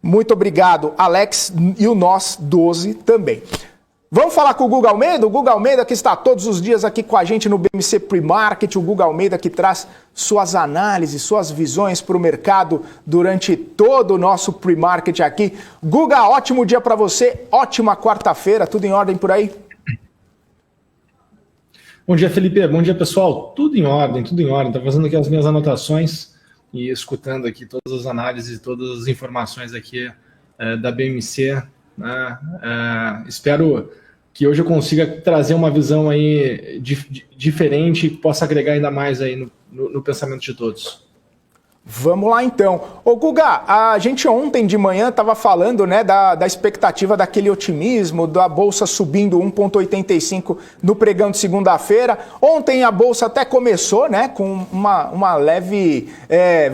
Muito obrigado, Alex, e o nós 12 também. Vamos falar com o Guga Almeida? O Guga Almeida que está todos os dias aqui com a gente no BMC Pre-Market. O Guga Almeida que traz suas análises, suas visões para o mercado durante todo o nosso Pre-Market aqui. Guga, ótimo dia para você, ótima quarta-feira, tudo em ordem por aí? Bom dia, Felipe. Bom dia, pessoal. Tudo em ordem, tudo em ordem. Estou fazendo aqui as minhas anotações e escutando aqui todas as análises, todas as informações aqui da BMC. Espero que hoje eu consiga trazer uma visão aí diferente e possa agregar ainda mais aí no pensamento de todos. Vamos lá então. Ô Guga, a gente ontem de manhã estava falando, né, da expectativa daquele otimismo, da Bolsa subindo 1,85 no pregão de segunda-feira. Ontem a Bolsa até começou, né, com uma leve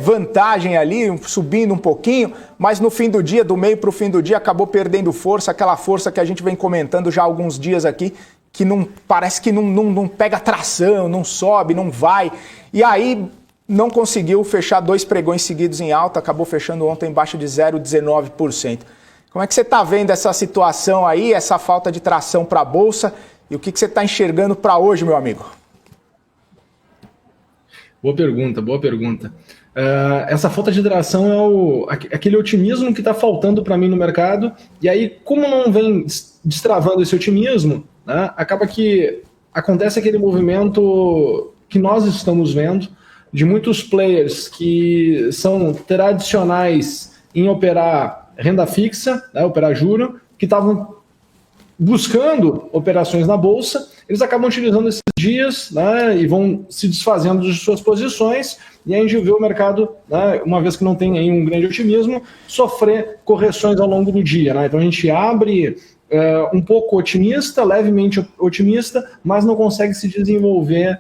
vantagem ali, subindo um pouquinho, mas no fim do dia, do meio para o fim do dia, acabou perdendo força, aquela força que a gente vem comentando já há alguns dias aqui, que não parece que não pega tração, não sobe, não vai. E aí não conseguiu fechar 2 pregões seguidos em alta, acabou fechando ontem embaixo de 0,19%. Como é que você está vendo essa situação aí, essa falta de tração para a Bolsa, e o que você está enxergando para hoje, meu amigo? Boa pergunta, boa pergunta. Essa falta de tração é aquele otimismo que está faltando para mim no mercado, e aí, como não vem destravando esse otimismo, né, acaba que acontece aquele movimento que nós estamos vendo, de muitos players que são tradicionais em operar renda fixa, né, operar juro, que estavam buscando operações na Bolsa, eles acabam utilizando esses dias, né, e vão se desfazendo de suas posições, e aí a gente vê o mercado, né, uma vez que não tem aí um grande otimismo, sofrer correções ao longo do dia. Né? Então a gente abre um pouco otimista, levemente otimista, mas não consegue se desenvolver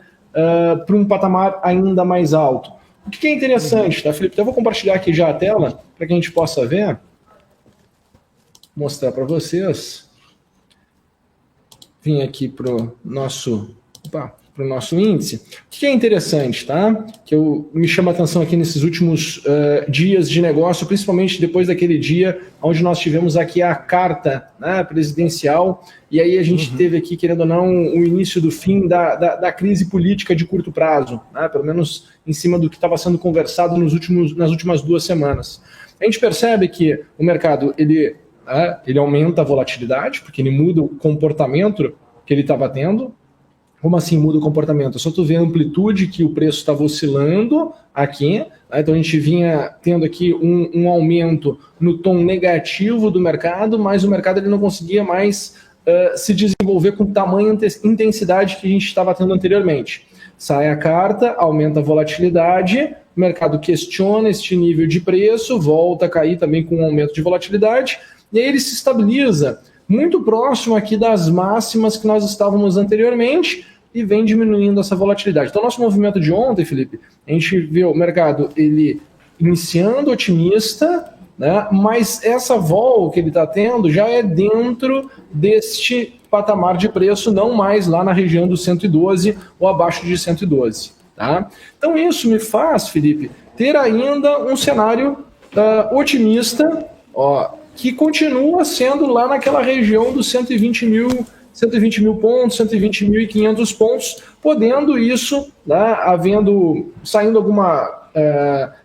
para um patamar ainda mais alto. O que é interessante, tá, Felipe? Então, eu vou compartilhar aqui já a tela para que a gente possa ver, mostrar para vocês. Vim aqui para o nosso índice. O que é interessante, tá? Que me chama a atenção aqui nesses últimos dias de negócio, principalmente depois daquele dia onde nós tivemos aqui a carta, né, presidencial, e aí a gente teve aqui, querendo ou não, o início do fim da crise política de curto prazo, né, pelo menos em cima do que estava sendo conversado nas últimas 2 semanas. A gente percebe que o mercado ele aumenta a volatilidade, porque ele muda o comportamento que ele estava tendo. Como assim muda o comportamento? Só tu vê a amplitude que o preço estava oscilando aqui, né? Então a gente vinha tendo aqui um aumento no tom negativo do mercado, mas o mercado ele não conseguia mais se desenvolver com tamanha intensidade que a gente estava tendo anteriormente. Sai a carta, aumenta a volatilidade, o mercado questiona este nível de preço, volta a cair também com um aumento de volatilidade, e aí ele se estabiliza muito próximo aqui das máximas que nós estávamos anteriormente, e vem diminuindo essa volatilidade. Então, nosso movimento de ontem, Felipe, a gente vê o mercado ele iniciando otimista, né, mas essa vol que ele está tendo já é dentro deste patamar de preço, não mais lá na região do 112 ou abaixo de 112. Tá? Então, isso me faz, Felipe, ter ainda um cenário otimista, que continua sendo lá naquela região dos 120 mil pontos, 120.500 pontos, podendo isso, né, saindo alguma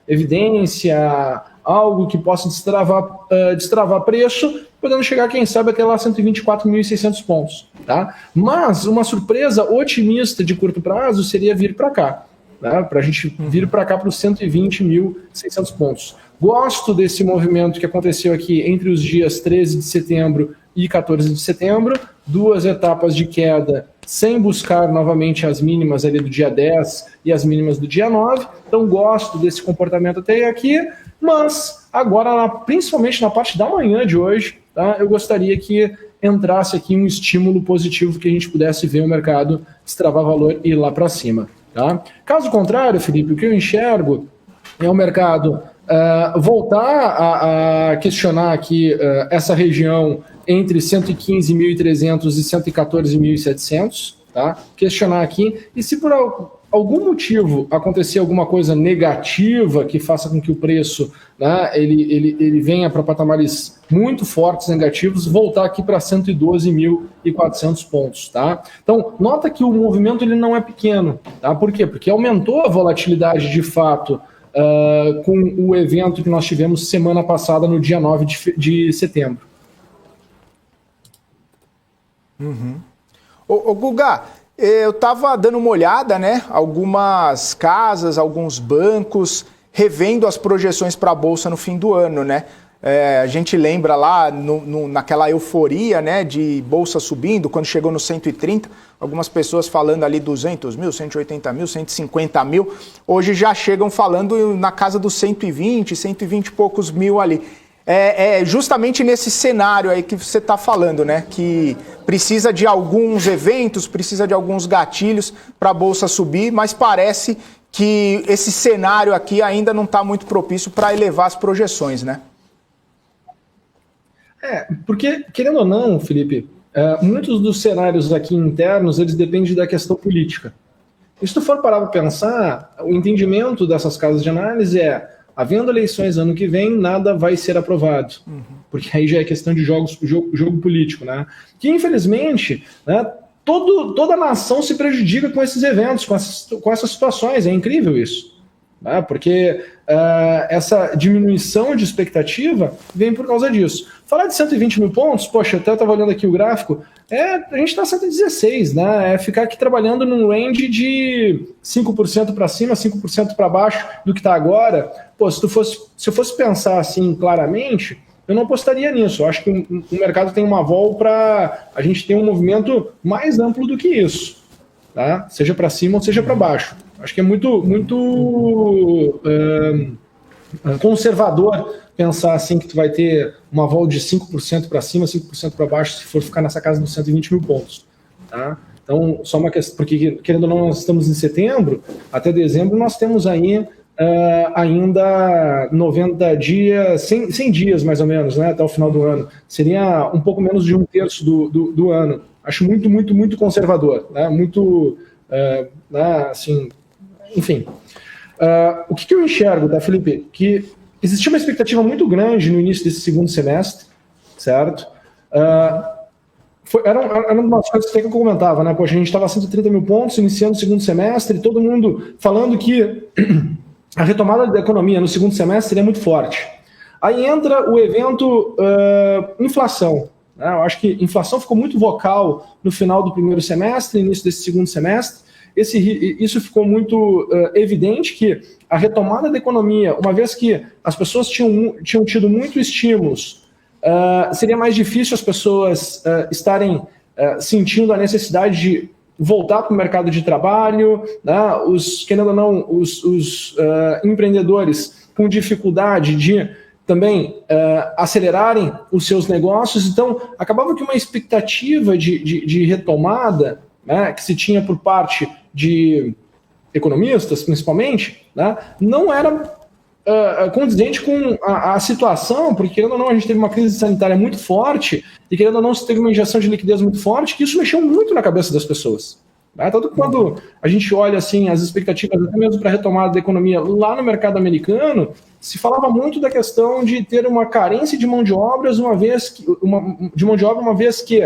evidência, algo que possa destravar preço, podendo chegar, quem sabe, até lá 124.600 pontos. Tá? Mas uma surpresa otimista de curto prazo seria vir para cá, né, para a gente vir para cá para os 120.600 pontos. Gosto desse movimento que aconteceu aqui entre os dias 13 de setembro e 14 de setembro, 2 etapas de queda sem buscar novamente as mínimas ali do dia 10 e as mínimas do dia 9, então gosto desse comportamento até aqui, mas agora, principalmente na parte da manhã de hoje, tá, eu gostaria que entrasse aqui um estímulo positivo que a gente pudesse ver o mercado destravar valor e ir lá para cima. Tá? Caso contrário, Felipe, o que eu enxergo é o mercado voltar a questionar aqui essa região entre 115.300 e 114.700, tá? Questionar aqui, e se por algum motivo acontecer alguma coisa negativa que faça com que o preço, né, ele venha para patamares muito fortes, negativos, voltar aqui para 112.400 pontos. Tá? Então, nota que o movimento ele não é pequeno. Tá? Por quê? Porque aumentou a volatilidade de fato com o evento que nós tivemos semana passada, no dia 9 de setembro. Ô Guga, eu estava dando uma olhada, né? Algumas casas, alguns bancos, revendo as projeções para a Bolsa no fim do ano, né? A gente lembra lá naquela euforia, né, de Bolsa subindo, quando chegou no 130, algumas pessoas falando ali 200 mil, 180 mil, 150 mil, hoje já chegam falando na casa dos 120, 120 e poucos mil ali. É justamente nesse cenário aí que você está falando, né? Que precisa de alguns eventos, precisa de alguns gatilhos para a Bolsa subir, mas parece que esse cenário aqui ainda não está muito propício para elevar as projeções, né? Porque, querendo ou não, Felipe, muitos dos cenários aqui internos, eles dependem da questão política. E se tu for parar para pensar, o entendimento dessas casas de análise havendo eleições ano que vem, nada vai ser aprovado. Porque aí já é questão de jogo político, né? Que, infelizmente, né, toda a nação se prejudica com esses eventos, com essas situações. É incrível isso. Né? Porque essa diminuição de expectativa vem por causa disso. Falar de 120 mil pontos, poxa, até eu estava olhando aqui o gráfico, a gente está 116, né? É ficar aqui trabalhando num range de 5% para cima, 5% para baixo do que está agora. Pô, se eu fosse pensar assim claramente, eu não apostaria nisso. Eu acho que o mercado tem uma vol para a gente ter um movimento mais amplo do que isso, tá? Seja para cima ou seja para baixo. Acho que é muito conservador pensar assim que tu vai ter uma vol de 5% para cima, 5% para baixo, se for ficar nessa casa dos 120 mil pontos. Tá? Então, só uma questão, porque querendo ou não, nós estamos em setembro, até dezembro nós temos aí ainda 90 dias, 100 dias mais ou menos, né, até o final do ano. Seria um pouco menos de um terço do ano. Acho muito conservador, né, assim, enfim. O que eu enxergo, tá, Felipe? Que existia uma expectativa muito grande no início desse segundo semestre, certo? Era uma das coisas que eu comentava, né? Poxa, a gente estava a 130 mil pontos iniciando o segundo semestre, todo mundo falando que a retomada da economia no segundo semestre seria muito forte. Aí entra o evento inflação. Né? Eu acho que inflação ficou muito vocal no final do primeiro semestre, início desse segundo semestre. Isso ficou muito evidente que a retomada da economia, uma vez que as pessoas tinham tido muitos estímulos, seria mais difícil as pessoas estarem sentindo a necessidade de voltar para o mercado de trabalho, né? Querendo ou não, os empreendedores com dificuldade de também acelerarem os seus negócios. Então, acabava que uma expectativa de retomada, né, que se tinha por parte de economistas, principalmente, né, não era condizente com a situação, porque, querendo ou não, a gente teve uma crise sanitária muito forte e, querendo ou não, se teve uma injeção de liquidez muito forte, que isso mexeu muito na cabeça das pessoas. Né? Tanto que quando a gente olha assim, as expectativas, até mesmo para a retomada da economia lá no mercado americano, se falava muito da questão de ter uma carência de mão de obra, uma vez que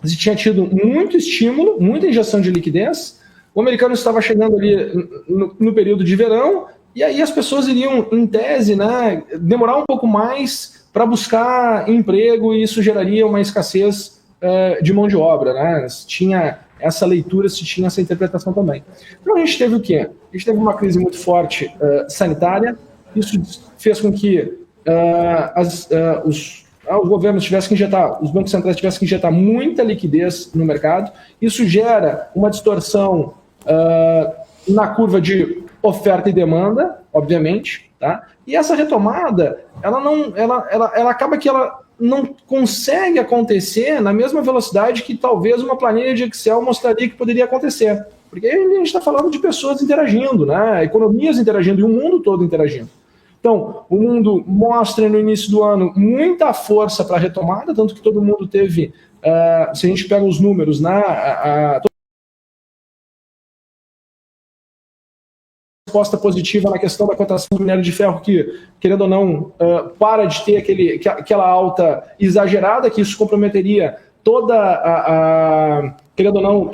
se tinha tido muito estímulo, muita injeção de liquidez, o americano estava chegando ali no período de verão, e aí as pessoas iriam, em tese, né, demorar um pouco mais para buscar emprego, e isso geraria uma escassez de mão de obra. Né? Se tinha essa leitura, se tinha essa interpretação também. Então a gente teve o quê? A gente teve uma crise muito forte sanitária, isso fez com que os governos tivessem que injetar, os bancos centrais tivessem que injetar muita liquidez no mercado. Isso gera uma distorção na curva de oferta e demanda, obviamente, tá? E essa retomada, ela acaba que ela não consegue acontecer na mesma velocidade que talvez uma planilha de Excel mostraria que poderia acontecer. Porque a gente está falando de pessoas interagindo, né? Economias interagindo e o mundo todo interagindo. Então, o mundo mostra no início do ano muita força para a retomada, tanto que todo mundo teve, se a gente pega os números, né, resposta positiva na questão da cotação do minério de ferro, que, querendo ou não, para de ter aquela alta exagerada, que isso comprometeria querendo ou não,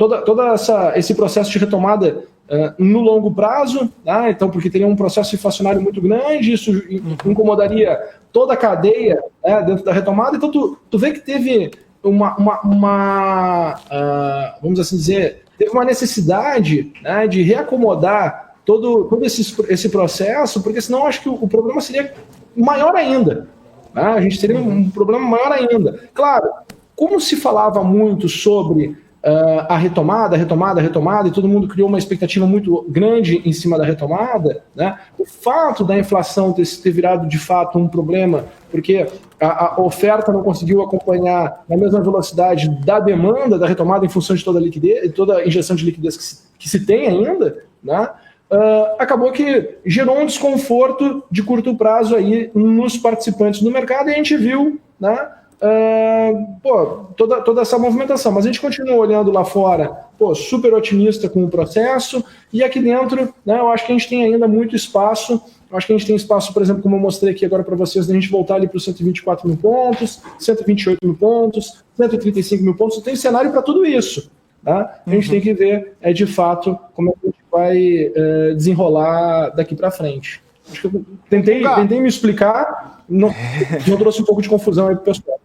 esse processo de retomada no longo prazo, tá? Então, porque teria um processo inflacionário muito grande, isso incomodaria toda a cadeia, né, dentro da retomada. Então, tu vê que teve vamos assim dizer, teve uma necessidade, né, de reacomodar todo esse processo, porque senão acho que o problema seria maior ainda. Né? A gente teria um problema maior ainda. Claro, como se falava muito sobre a retomada, e todo mundo criou uma expectativa muito grande em cima da retomada, né? O fato da inflação ter virado de fato um problema, porque a oferta não conseguiu acompanhar na mesma velocidade da demanda da retomada em função de toda a liquidez, toda a injeção de liquidez que se tem ainda, né? Acabou que gerou um desconforto de curto prazo aí nos participantes do mercado, e a gente viu, né, toda essa movimentação, mas a gente continua olhando lá fora, super otimista com o processo, e aqui dentro, né, eu acho que a gente tem ainda muito espaço. Eu acho que a gente tem espaço, por exemplo, como eu mostrei aqui agora para vocês, da gente voltar ali para os 124 mil pontos, 128 mil pontos, 135 mil pontos. Tem cenário para tudo isso, tá? A gente tem que ver, de fato, como é que a gente vai desenrolar daqui para frente. Acho que eu tentei me explicar, não trouxe um pouco de confusão aí para o pessoal.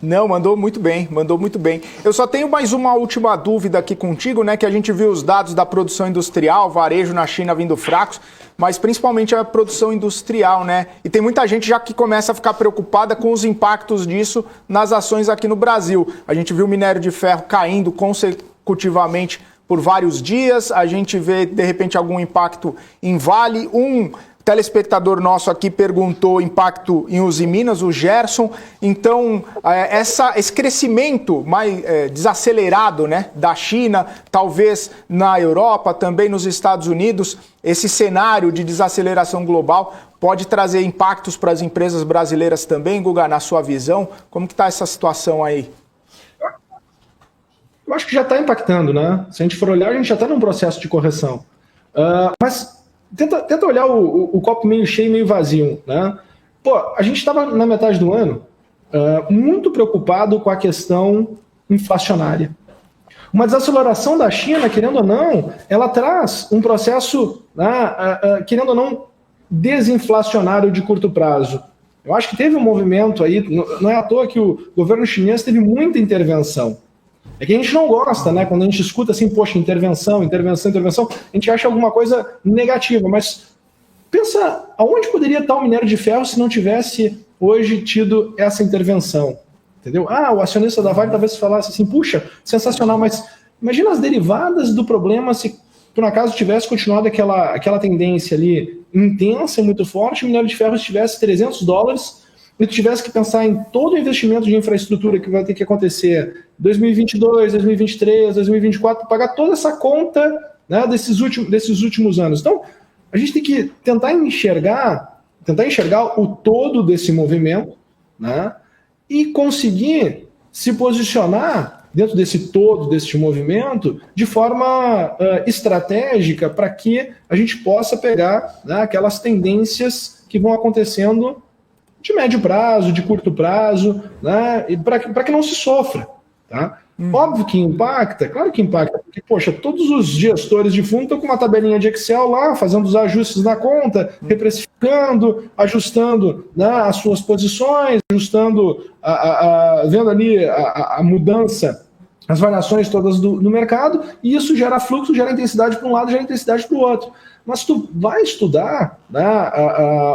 Não, mandou muito bem, mandou muito bem. Eu só tenho mais uma última dúvida aqui contigo, né? Que a gente viu os dados da produção industrial, varejo na China vindo fracos, mas principalmente a produção industrial, né? E tem muita gente já que começa a ficar preocupada com os impactos disso nas ações aqui no Brasil. A gente viu o minério de ferro caindo consecutivamente por vários dias, a gente vê, de repente, algum impacto em Vale. Um telespectador nosso aqui perguntou impacto em Usiminas, o Gerson. Então, esse crescimento mais desacelerado, né, da China, talvez na Europa, também nos Estados Unidos, esse cenário de desaceleração global pode trazer impactos para as empresas brasileiras também, Guga, na sua visão? Como que está essa situação aí? Eu acho que já está impactando, né? Se a gente for olhar, a gente já está num processo de correção. Mas tenta olhar o copo meio cheio e meio vazio, né? A gente estava na metade do ano muito preocupado com a questão inflacionária. Uma desaceleração da China, querendo ou não, ela traz um processo, né, querendo ou não, desinflacionário de curto prazo. Eu acho que teve um movimento aí, não é à toa que o governo chinês teve muita intervenção. É que a gente não gosta, né? Quando a gente escuta assim, poxa, intervenção, a gente acha alguma coisa negativa, mas pensa aonde poderia estar o minério de ferro se não tivesse hoje tido essa intervenção, entendeu? O acionista da Vale talvez falasse assim, puxa, sensacional, mas imagina as derivadas do problema se por acaso tivesse continuado aquela tendência ali intensa e muito forte, o minério de ferro estivesse $300, e tu tivesse que pensar em todo o investimento de infraestrutura que vai ter que acontecer 2022, 2023, 2024, pagar toda essa conta, né, desses últimos anos. Então, a gente tem que tentar enxergar o todo desse movimento, né, e conseguir se posicionar dentro desse todo, desse movimento, de forma estratégica para que a gente possa pegar, né, aquelas tendências que vão acontecendo de médio prazo, de curto prazo, né, para que não se sofra. Tá? Óbvio que impacta, claro que impacta, porque, poxa, todos os gestores de fundo estão com uma tabelinha de Excel lá, fazendo os ajustes na conta, reprecificando, ajustando, né, as suas posições, ajustando, vendo ali a mudança, as variações todas do mercado, e isso gera fluxo, gera intensidade para um lado, gera intensidade para o outro. Mas tu vai estudar, né,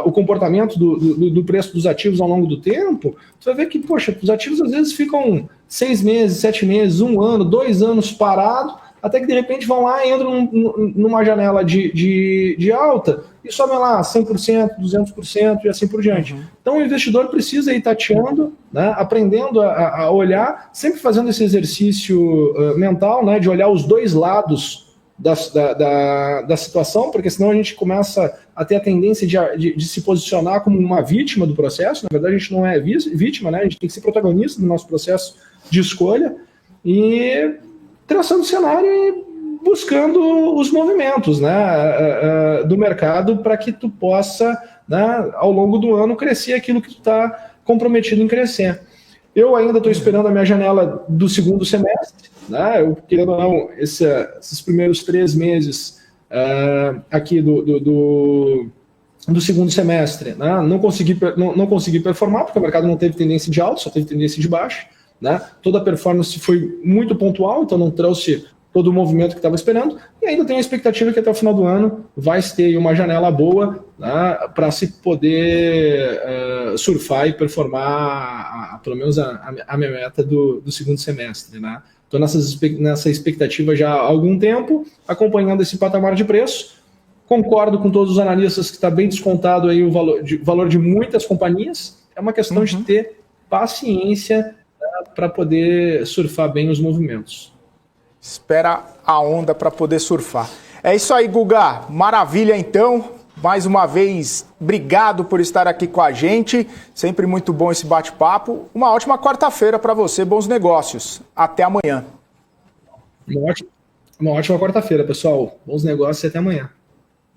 o comportamento do preço dos ativos ao longo do tempo, tu vai ver que, poxa, os ativos às vezes ficam 6 meses, 7 meses, 1 ano, 2 anos parados, até que de repente vão lá e entram numa janela de alta e sobem lá 100%, 200% e assim por diante. Então o investidor precisa ir tateando, né, aprendendo a olhar, sempre fazendo esse exercício mental, né, de olhar os dois lados da situação, porque senão a gente começa a ter a tendência de se posicionar como uma vítima do processo. Na verdade, a gente não é vítima, né? A gente tem que ser protagonista do nosso processo de escolha e traçando o cenário e buscando os movimentos, né, do mercado para que tu possa, né, ao longo do ano, crescer aquilo que tu está comprometido em crescer. Eu ainda estou esperando a minha janela do segundo semestre, né, eu, querendo ou não, esses primeiros 3 meses aqui do segundo semestre, né, não consegui performar, porque o mercado não teve tendência de alta, só teve tendência de baixa, né, toda a performance foi muito pontual, então não trouxe todo o movimento que estava esperando, e ainda tenho a expectativa que até o final do ano vai ter uma janela boa, né, para se poder surfar e performar pelo menos a minha meta do segundo semestre. Né? Estou nessa expectativa já há algum tempo, acompanhando esse patamar de preço. Concordo com todos os analistas que está bem descontado aí o valor de muitas companhias. É uma questão de ter paciência, né, para poder surfar bem os movimentos. Espera a onda para poder surfar. É isso aí, Guga. Maravilha, então. Mais uma vez, obrigado por estar aqui com a gente. Sempre muito bom esse bate-papo. Uma ótima quarta-feira para você. Bons negócios. Até amanhã. Uma ótima quarta-feira, pessoal. Bons negócios e até amanhã.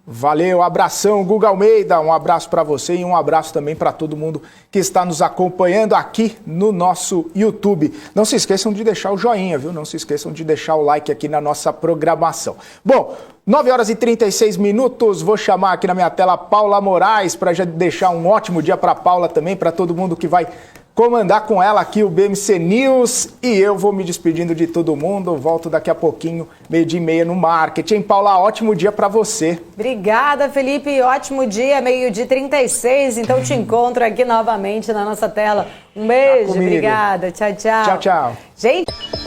Valeu, abração, Guga Almeida, um abraço para você e um abraço também para todo mundo que está nos acompanhando aqui no nosso YouTube. Não se esqueçam de deixar o joinha, viu? Não se esqueçam de deixar o like aqui na nossa programação. Bom, 9 horas e 36 minutos, vou chamar aqui na minha tela Paula Moraes para já deixar um ótimo dia para Paula também, para todo mundo que vai comandar com ela aqui o BMC News, e eu vou me despedindo de todo mundo, volto daqui a pouquinho, 12h30 no Marketing. Paula, ótimo dia para você. Obrigada, Felipe, ótimo dia, 12h36, então te encontro aqui novamente na nossa tela. Um beijo, obrigada, tchau, tchau. Tchau, tchau. Gente...